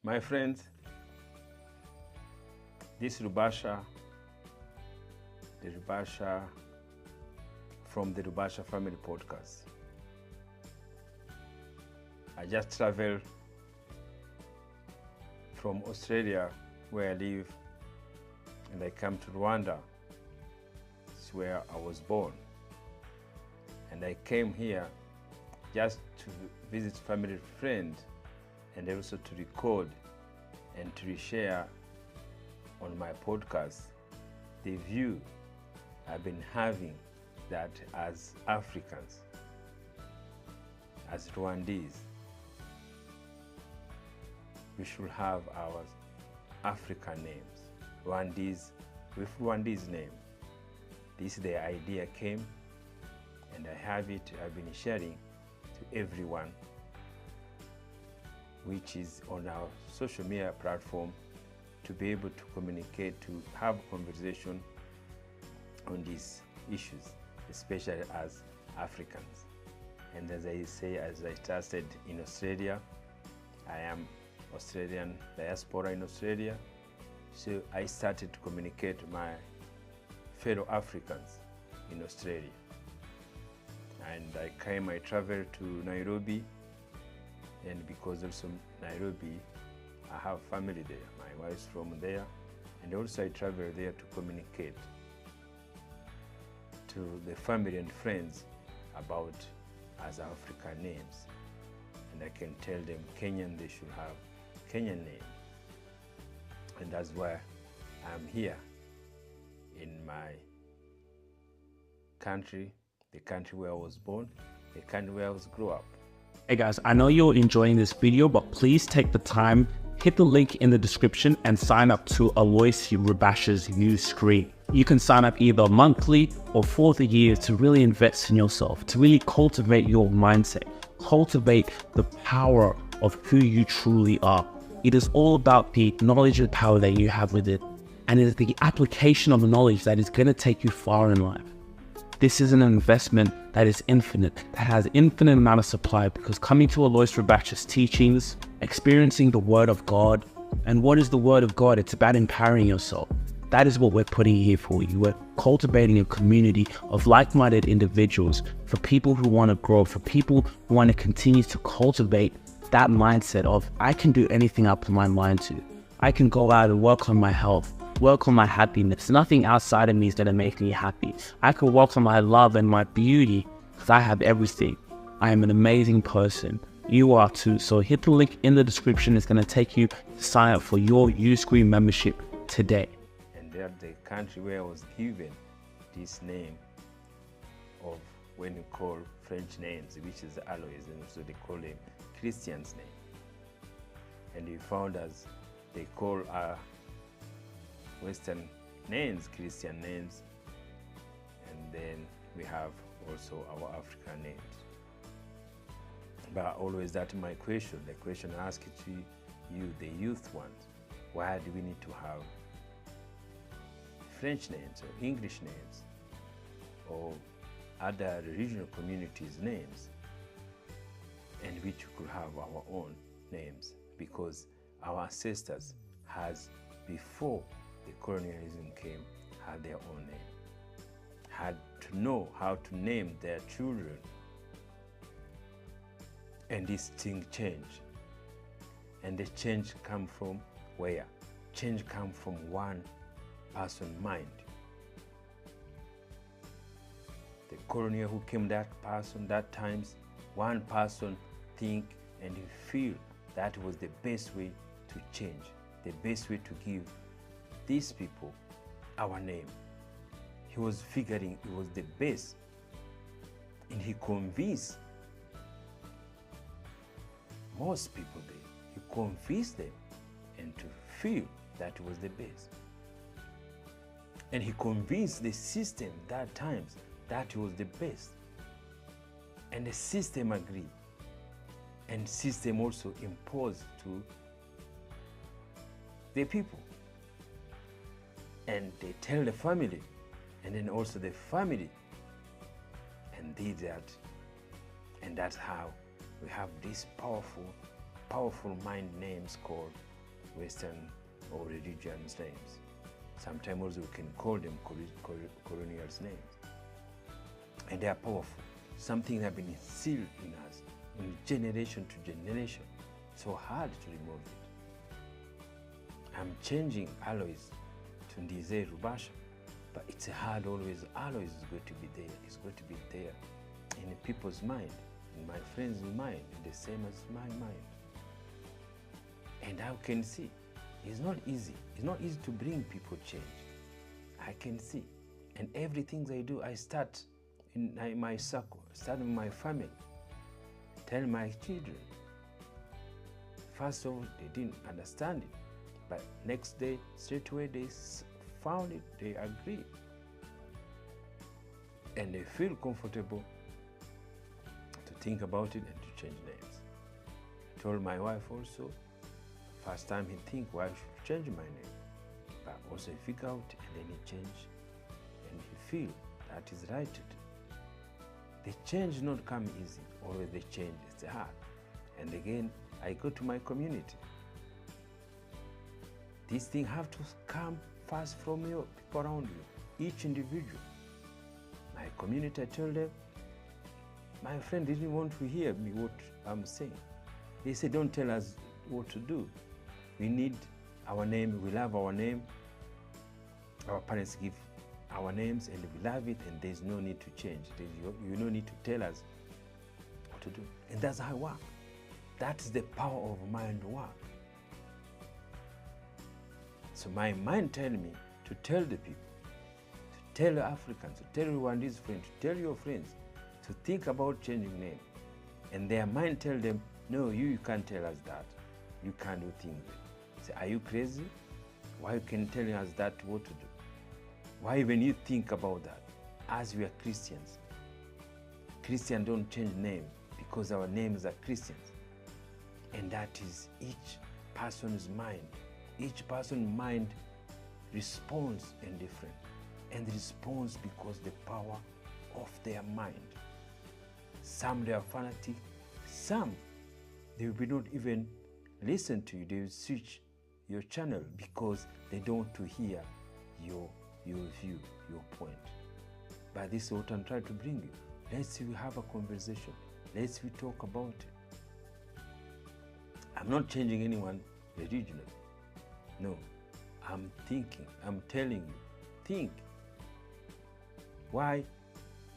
My friends, this Rubasha, the Rubasha from the Rubasha Family Podcast. I just traveled from Australia, where I live, and I come to Rwanda. It's where I was born. And I came here just to visit family and friends, and also to record and to share on my podcast the view I've been having that as Africans, as Rwandese, we should have our African names, Rwandese, with Rwandese name. This the idea came, and I have it, I've been sharing to everyone, which is on our social media platform, to be able to communicate, to have conversation on these issues, especially as Africans. And as I say, as I started in Australia, I am Australian diaspora in Australia, so I started to communicate with my fellow Africans in Australia. And I traveled to Nairobi, and because also Nairobi, I have family there. My wife's from there, and also I travel there to communicate to the family and friends about as African names. And I can tell them Kenyan, they should have Kenyan name. And that's why I'm here in my country, the country where I was born, the country where I was grew up. Hey guys, I know you're enjoying this video, but please take the time, hit the link in the description and sign up to Alois Rubasha's new screen. You can sign up either monthly or for the year to really invest in yourself, to really cultivate your mindset, cultivate the power of who you truly are. It is all about the knowledge and power that you have with it, and it is the application of the knowledge that is going to take you far in life. This is an investment that is infinite, that has infinite amount of supply, because coming to Alois Rubasha's teachings, experiencing the Word of God, and what is the Word of God? It's about empowering yourself. That is what we're putting here for you. We're cultivating a community of like-minded individuals, for people who want to grow, for people who want to continue to cultivate that mindset of, I can do anything I put my mind to. I can go out and work on my health, work on my happiness. Nothing outside of me is going to make me happy. I can work on my love and my beauty, because I have everything. I am an amazing person. You are too. So hit the link in the description. It's going to take you to sign up for your Uscreen membership today. And they're the country where I was given this name of, when you call French names, which is Alois, and so they call him Christian's name. And we found as they call our Western names, Christian names, and then we have also our African names. But always that's my question, the question I ask it to you, the youth ones, why do we need to have French names or English names or other regional communities' names, and which could have our own names? Because our ancestors has, before the colonialism came, had their own name, had to know how to name their children. And this thing changed. And the change come from where? Change come from one person's mind. The colonial who came, that person, that times, one person think and feel that was the best way to change, the best way to give these people our name. He was figuring it was the best, and he convinced most people there. He convinced them and to feel that it was the best. And he convinced the system that times that it was the best. And the system agreed. And system also imposed to the people. And they tell the family, and then also the family, and did that. And that's how we have these powerful mind names called Western or religions names. Sometimes also we can call them colonial names. And they are powerful. Something that has been instilled in us, in generation to generation. So hard to remove it. I'm changing Alois to Ndizeye Rubasha, but it's hard always. Alois is going to be there. It's going to be there in people's mind, in my friends' mind, the same as my mind. And I can see it's not easy. It's not easy to bring people change. I can see. And everything I do, I start in my circle, start in my family, tell my children. First of all, they didn't understand it, but next day, straight away, they found it, they agreed. And they feel comfortable to think about it and to change names. I told my wife also, first time he think, why I should change my name. But also he figure out and then he change and he feel that is right to do. The change not come easy, always the change is hard. And again, I go to my community. This thing have to come first from you, people around you, each individual. My community, I tell them, my friend didn't want to hear me what I'm saying. They said, don't tell us what to do. We need our name, we love our name. Our parents give our names and we love it, and there's no need to change. You no need to tell us what to do. And that's how I work. That's the power of mind work. So my mind tell me to tell the people, to tell Africans, to tell Rwandese friends, to tell your friends, to think about changing name. And their mind tell them, no, you can't tell us that. You can't do things. Say, are you crazy? Why you can tell us that what to do? Why even you think about that? As we are Christians, Christians don't change name because our names are Christians. And that is each person's mind. Each person's mind responds in different. And responds because the power of their mind. Some they are fanatic, some they will not even listen to you. They will switch your channel because they don't want to hear your view, your point. But this is what I'm trying to bring you. Let's have a conversation. Let's talk about it. I'm not changing anyone regionally. No, I'm thinking, I'm telling you, think. Why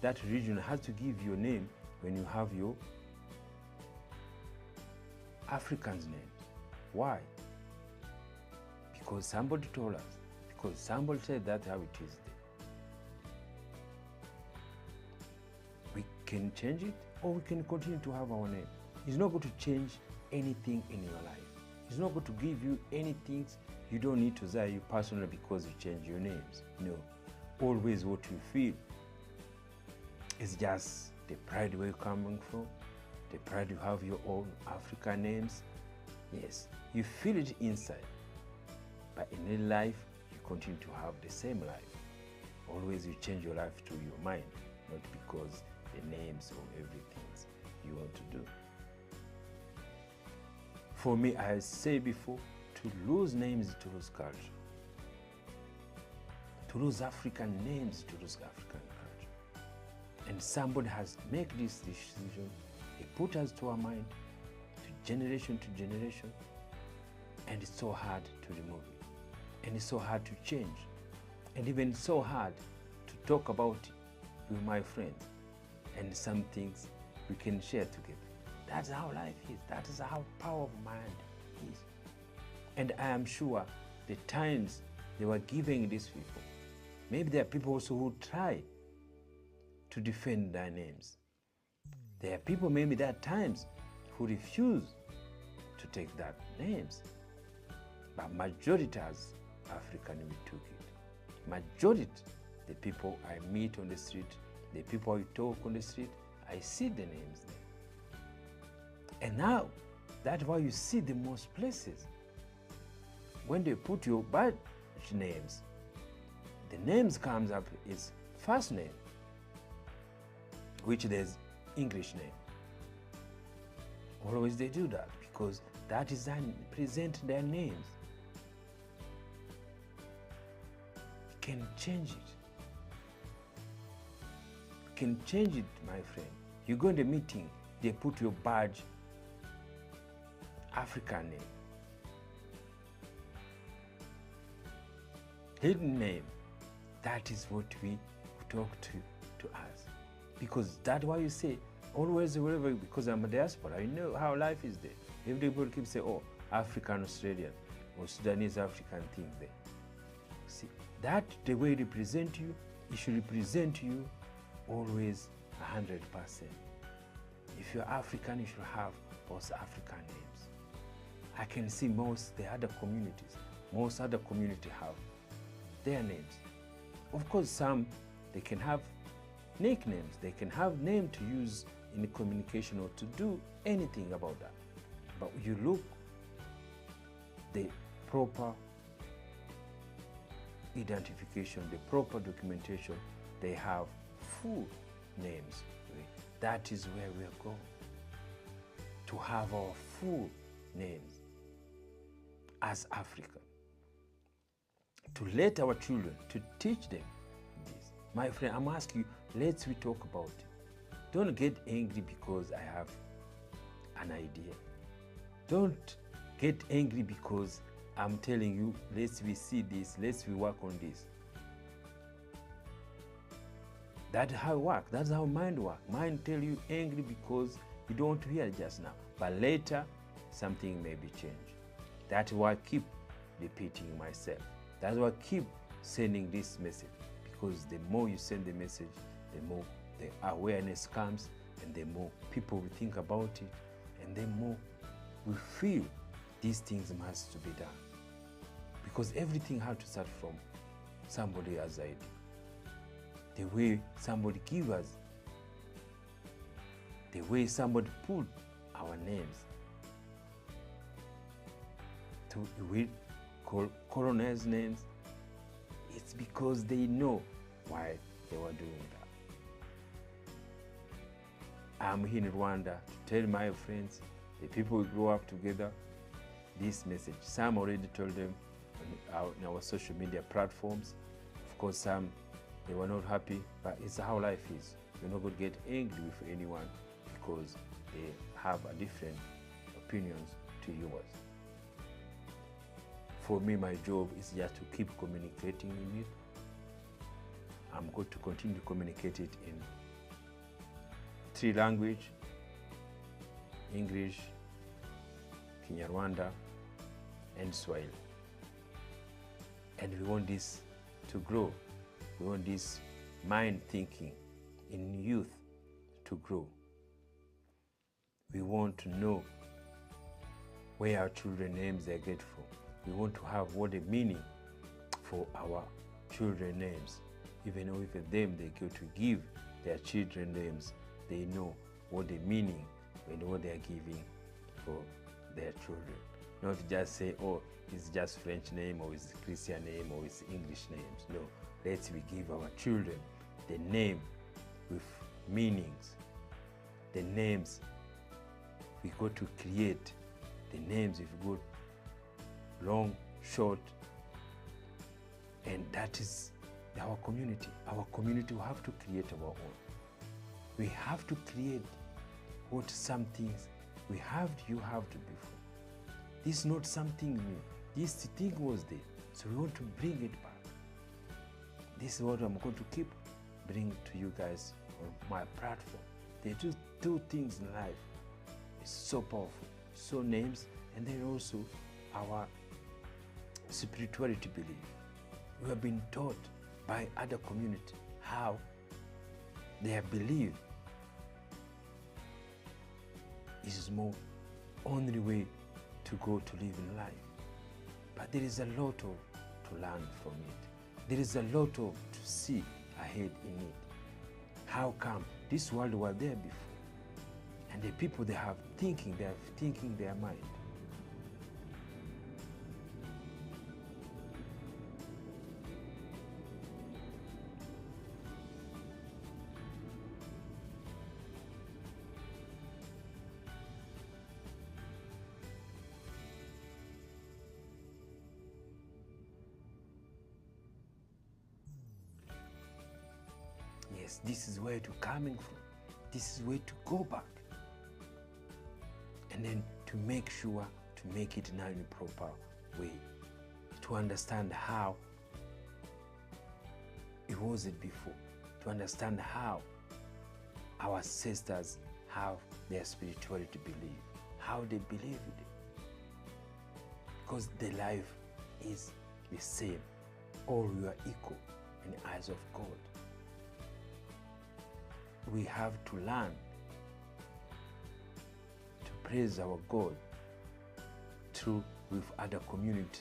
that region has to give your name when you have your African's name? Why? Because somebody told us. Because somebody said that's how it is there. We can change it or we can continue to have our name. It's not going to change anything in your life. It's not going to give you anything you don't need to say you personally because you change your names. No. Always what you feel is just the pride where you're coming from, the pride you have your own African names. Yes, you feel it inside. But in real life, you continue to have the same life. Always you change your life to your mind, not because the names or everything you want to do. For me, I said before, to lose names is to lose culture. To lose African names, to lose African culture. And somebody has made this decision. He put us to our mind, to generation, and it's so hard to remove it. And it's so hard to change. And even so hard to talk about it with my friends. And some things we can share together. That's how life is. That is how power of mind is. And I am sure the times they were giving these people, maybe there are people also who try to defend their names. There are people maybe there are times who refuse to take that names. But majority as African we took it. Majority, the people I meet on the street, the people I talk on the street, I see the names there. And now, that's why you see the most places. When they put your birth names, the names comes up is first name, which there's English name. Always they do that because that is present their names. can change it. You can change it, my friend. You go in the meeting, they put your badge, African name, hidden name. That is what we talk to us. Because that's why you say, always, wherever, because I'm a diaspora, I know how life is there. Everybody keeps saying, oh, African Australian or Sudanese African thing there. See, that the way it represent you, it should represent you always 100%. If you're African, you should have also African names. I can see most other communities have their names. Of course, some, they can have nicknames. They can have name to use in the communication or to do anything about that. But you look the proper identification, the proper documentation, they have full names. That is where we are going, to have our full names as African, to let our children, to teach them this. My friend, I'm asking you, let's we talk about it. Don't get angry because I have an idea. Don't get angry because I'm telling you, let's we see this, let's we work on this. That's how it works. That's how mind works. Mind tell you angry because you don't hear just now. But later, something may be changed. That's why I keep repeating myself. That's why I keep sending this message. Because the more you send the message, the more the awareness comes, and the more people will think about it, and the more we feel these things must to be done. Because everything has to start from somebody else's idea. The way somebody give us, the way somebody put our names. We call colonels' names. It's because they know why they were doing that. I'm here in Rwanda to tell my friends, the people we grow up together, this message. Some already told them on our social media platforms. Of course, some, they were not happy, but it's how life is. You're not going to get angry with anyone because they have a different opinions to yours. For me, my job is just to keep communicating in it. I'm going to continue to communicate it in 3 languages: English, Kinyarwanda, and Swahili. And we want this to grow. We want this mind thinking in youth to grow. We want to know where our children's names they get from. We want to have what the meaning for our children's names. Even if them they go to give their children names, they know what the meaning and what they are giving for their children. Not just say, oh, it's just French name, or it's Christian name, or it's English names. No, let's we give our children the name with meanings. The names we go to create. The names if we go long, short, and that is our community. Our community will have to create our own. We have to create what some things you have to before. This is not something new. This thing was there, so we want to bring it back. This is what I'm going to keep bringing to you guys on my platform. They do two things in life. It's so powerful. So names, and then also our spirituality belief. We have been taught by other community how their belief is more only way to go to live in life. But there is a lot to learn from it. There is a lot to see ahead in it. How come this world was there before? And the people they have thinking their mind. this is where you're coming from. This is where to go back. And then to make sure to make it now in a proper way. To understand how it wasn't before. To understand how our ancestors have their spirituality belief. How they believe it. Because the life is the same. All we are equal in the eyes of God. We have to learn to praise our God through with other community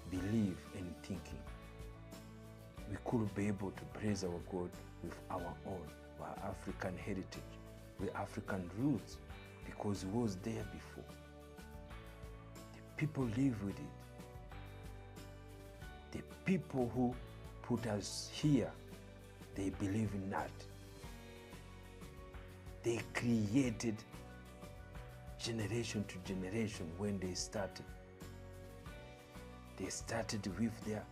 belief and thinking. We could be able to praise our God with our own, our African heritage, with African roots, because it was there before. The people live with it. The people who put us here, they believe in that. They created generation to generation when they started. They started with their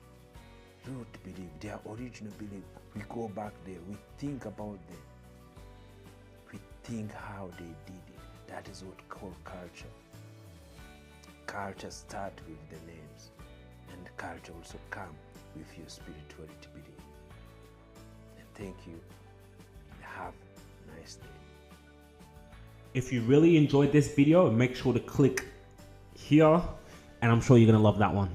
root belief, their original belief. We go back there, we think about them. We think how they did it. That is what we call culture. Culture starts with the names, and culture also comes with your spirituality belief. And thank you. Have a nice day. If you really enjoyed this video, make sure to click here, and I'm sure you're gonna love that one.